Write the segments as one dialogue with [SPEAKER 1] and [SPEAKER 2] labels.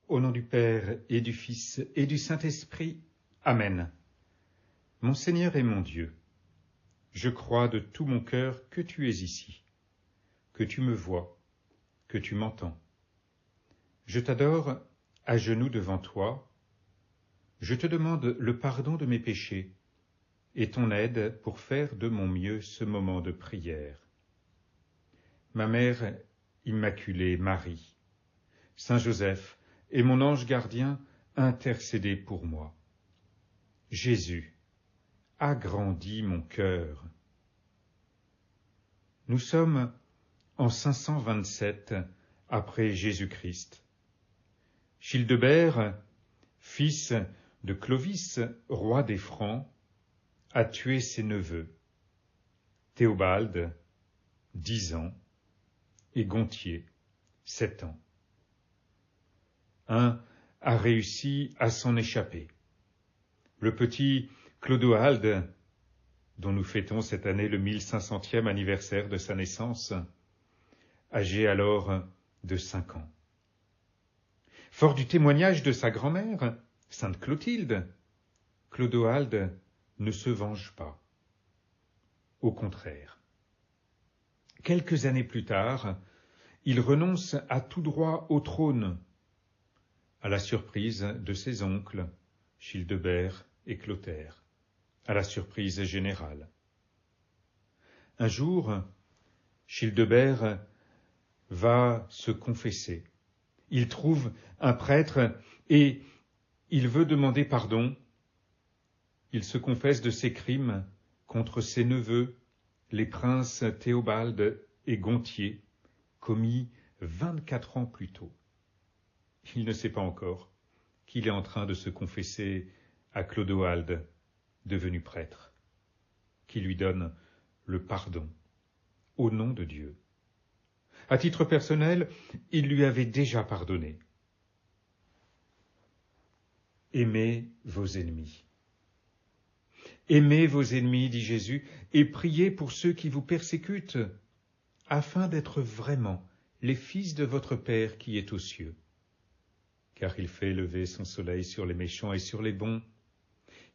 [SPEAKER 1] Au nom du Père et du Fils et du Saint-Esprit. Amen. Mon Seigneur et mon Dieu, je crois de tout mon cœur que tu es ici, que tu me vois, que tu m'entends. Je t'adore à genoux devant toi. Je te demande le pardon de mes péchés et ton aide pour faire de mon mieux ce moment de prière. Ma Mère Immaculée Marie, Saint Joseph et mon ange gardien, intercédez pour moi. Jésus, agrandis mon cœur. Nous sommes en 527 après Jésus-Christ. Childebert, fils de Clovis, roi des Francs, a tué ses neveux, Théobald, 10 ans, et Gonthier, 7 ans. Un a réussi à s'en échapper. Le petit Clodoald, dont nous fêtons cette année le 1500e anniversaire de sa naissance, âgé alors de 5 ans. Fort du témoignage de sa grand-mère, sainte Clotilde, Clodoald ne se venge pas. Au contraire. Quelques années plus tard, il renonce à tout droit au trône, à la surprise de ses oncles, Childebert et Clotaire, à la surprise générale. Un jour, Childebert va se confesser. Il trouve un prêtre et il veut demander pardon. Il se confesse de ses crimes contre ses neveux, les princes Théobald et Gonthier, commis 24 ans plus tôt. Il ne sait pas encore qu'il est en train de se confesser à Clodoald, devenu prêtre, qui lui donne le pardon au nom de Dieu. À titre personnel, il lui avait déjà pardonné. Aimez vos ennemis. Aimez vos ennemis, dit Jésus, et priez pour ceux qui vous persécutent, afin d'être vraiment les fils de votre Père qui est aux cieux. Car il fait lever son soleil sur les méchants et sur les bons.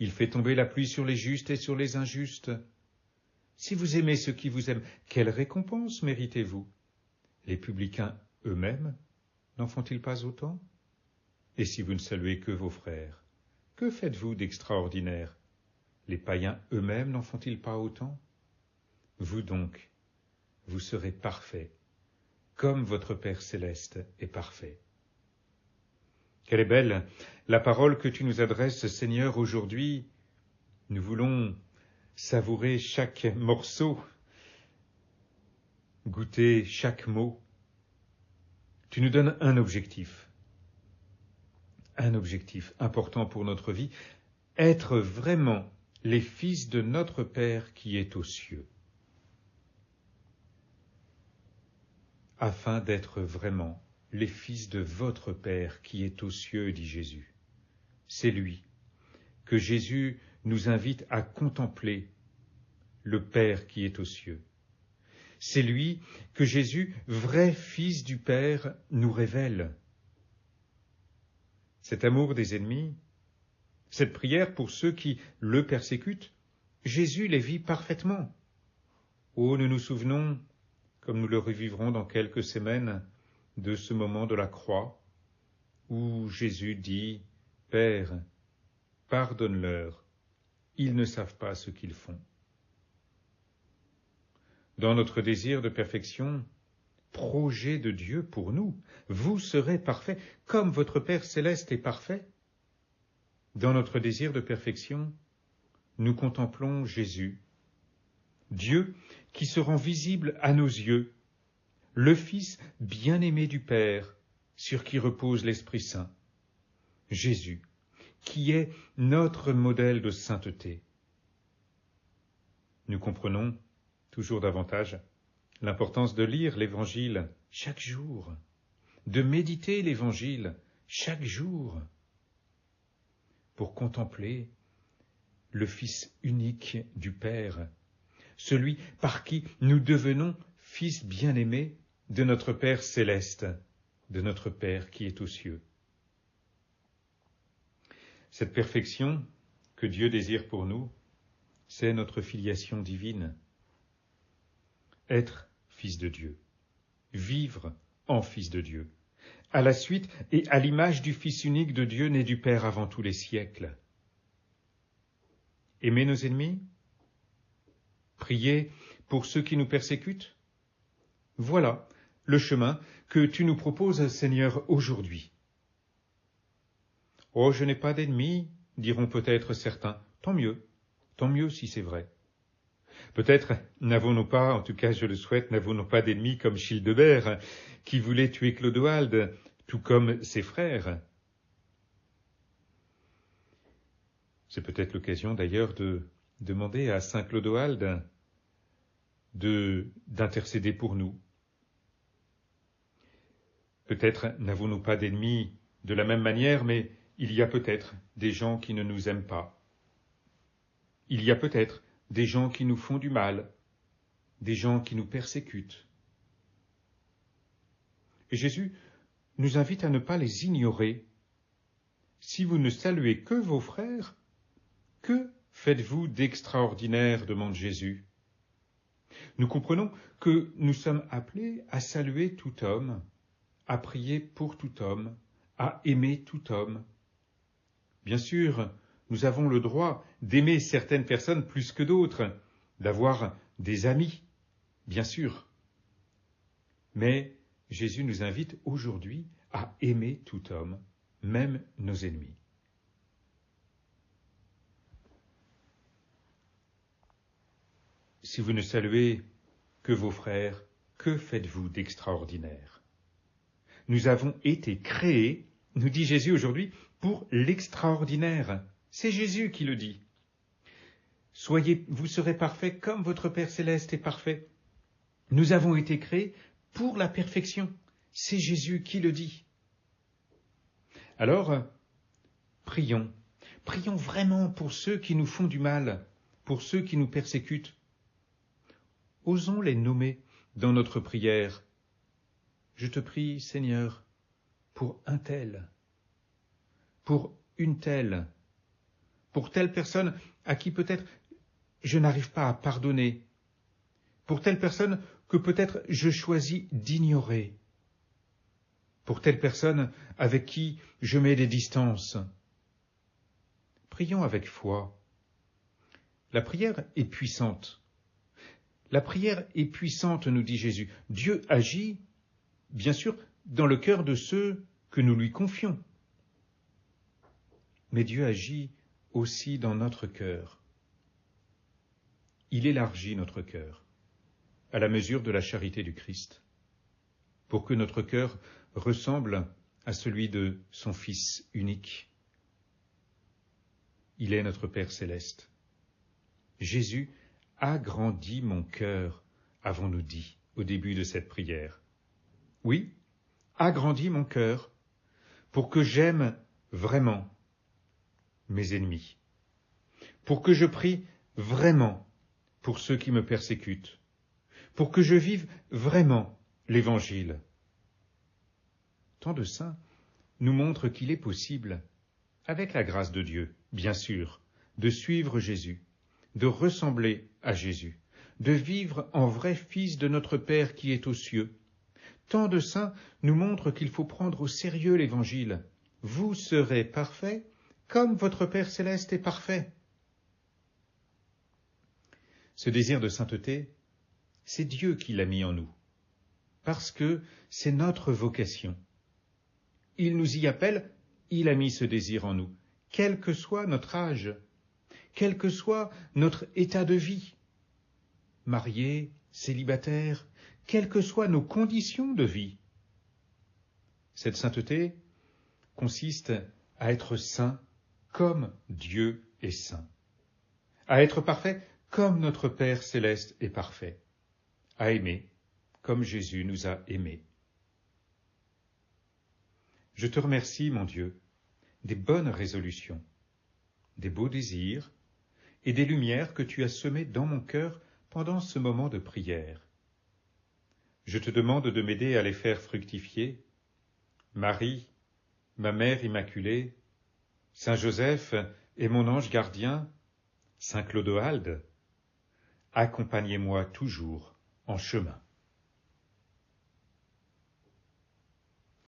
[SPEAKER 1] Il fait tomber la pluie sur les justes et sur les injustes. Si vous aimez ceux qui vous aiment, quelle récompense méritez-vous? Les publicains eux-mêmes n'en font-ils pas autant? Et si vous ne saluez que vos frères, que faites-vous d'extraordinaire? Les païens eux-mêmes n'en font-ils pas autant? Vous donc, vous serez parfaits, comme votre Père céleste est parfait. Quelle est belle la parole que tu nous adresses, Seigneur, aujourd'hui. Nous voulons savourer chaque morceau, goûter chaque mot. Tu nous donnes un objectif important pour notre vie, être vraiment les fils de notre Père qui est aux cieux. Afin d'être vraiment les fils de votre Père qui est aux cieux, dit Jésus. C'est lui que Jésus nous invite à contempler, le Père qui est aux cieux. C'est lui que Jésus, vrai fils du Père, nous révèle. Cet amour des ennemis, cette prière pour ceux qui le persécutent, Jésus les vit parfaitement. Oh, nous nous souvenons, comme nous le revivrons dans quelques semaines, de ce moment de la croix, où Jésus dit « Père, pardonne-leur, ils ne savent pas ce qu'ils font. » Dans notre désir de perfection, projet de Dieu pour nous, vous serez parfaits comme votre Père céleste est parfait. Dans notre désir de perfection, nous contemplons Jésus, Dieu qui se rend visible à nos yeux, le Fils bien-aimé du Père, sur qui repose l'Esprit Saint. Jésus, qui est notre modèle de sainteté. Nous comprenons toujours davantage l'importance de lire l'Évangile chaque jour, de méditer l'Évangile chaque jour, pour contempler le Fils unique du Père, celui par qui nous devenons fils bien-aimés de notre Père céleste, de notre Père qui est aux cieux. cette perfection que Dieu désire pour nous, c'est notre filiation divine. Être fils de Dieu, vivre en fils de Dieu, à la suite et à l'image du Fils unique de Dieu né du Père avant tous les siècles. Aimer nos ennemis, prier pour ceux qui nous persécutent, voilà le chemin que tu nous proposes, Seigneur, aujourd'hui. Oh, je n'ai pas d'ennemis, diront peut-être certains. Tant mieux si c'est vrai. Peut-être n'avons-nous pas, en tout cas je le souhaite, n'avons-nous pas d'ennemis comme Childebert, qui voulait tuer Clodoald, tout comme ses frères. C'est peut-être l'occasion d'ailleurs de demander à saint Clodoald d'intercéder pour nous. Peut-être n'avons-nous pas d'ennemis de la même manière, mais il y a peut-être des gens qui ne nous aiment pas. Il y a peut-être des gens qui nous font du mal, des gens qui nous persécutent. Et Jésus nous invite à ne pas les ignorer. Si vous ne saluez que vos frères, que faites-vous d'extraordinaire, demande Jésus. Nous comprenons que nous sommes appelés à saluer tout homme, à prier pour tout homme, à aimer tout homme. Bien sûr, nous avons le droit d'aimer certaines personnes plus que d'autres, d'avoir des amis, bien sûr. Mais Jésus nous invite aujourd'hui à aimer tout homme, même nos ennemis. Si vous ne saluez que vos frères, que faites-vous d'extraordinaire? Nous avons été créés, nous dit Jésus aujourd'hui, pour l'extraordinaire. C'est Jésus qui le dit. Vous serez parfaits comme votre Père céleste est parfait. Nous avons été créés pour la perfection. C'est Jésus qui le dit. Alors, prions. Prions vraiment pour ceux qui nous font du mal, pour ceux qui nous persécutent. Osons les nommer dans notre prière. Je te prie, Seigneur, pour un tel, pour une telle, pour telle personne à qui peut-être je n'arrive pas à pardonner, pour telle personne que peut-être je choisis d'ignorer, pour telle personne avec qui je mets des distances. Prions avec foi. La prière est puissante. La prière est puissante, nous dit Jésus. Dieu agit, bien sûr, dans le cœur de ceux que nous lui confions. Mais Dieu agit aussi dans notre cœur. Il élargit notre cœur à la mesure de la charité du Christ, pour que notre cœur ressemble à celui de son Fils unique. Il est notre Père céleste. Jésus agrandit mon cœur, avons-nous dit au début de cette prière. Oui, agrandis mon cœur pour que j'aime vraiment mes ennemis, pour que je prie vraiment pour ceux qui me persécutent, pour que je vive vraiment l'Évangile. Tant de saints nous montrent qu'il est possible, avec la grâce de Dieu, bien sûr, de suivre Jésus, de ressembler à Jésus, de vivre en vrai fils de notre Père qui est aux cieux. Tant de saints nous montrent qu'il faut prendre au sérieux l'Évangile. Vous serez parfaits comme votre Père céleste est parfait. Ce désir de sainteté, c'est Dieu qui l'a mis en nous, parce que c'est notre vocation. Il nous y appelle, il a mis ce désir en nous, quel que soit notre âge, quel que soit notre état de vie, marié, célibataire, quelles que soient nos conditions de vie. Cette sainteté consiste à être saint comme Dieu est saint, à être parfait comme notre Père céleste est parfait, à aimer comme Jésus nous a aimés. Je te remercie, mon Dieu, des bonnes résolutions, des beaux désirs et des lumières que tu as semées dans mon cœur pendant ce moment de prière. Je te demande de m'aider à les faire fructifier. Marie, ma mère immaculée, Saint Joseph est mon ange gardien, Saint Clodoald, accompagnez-moi toujours en chemin.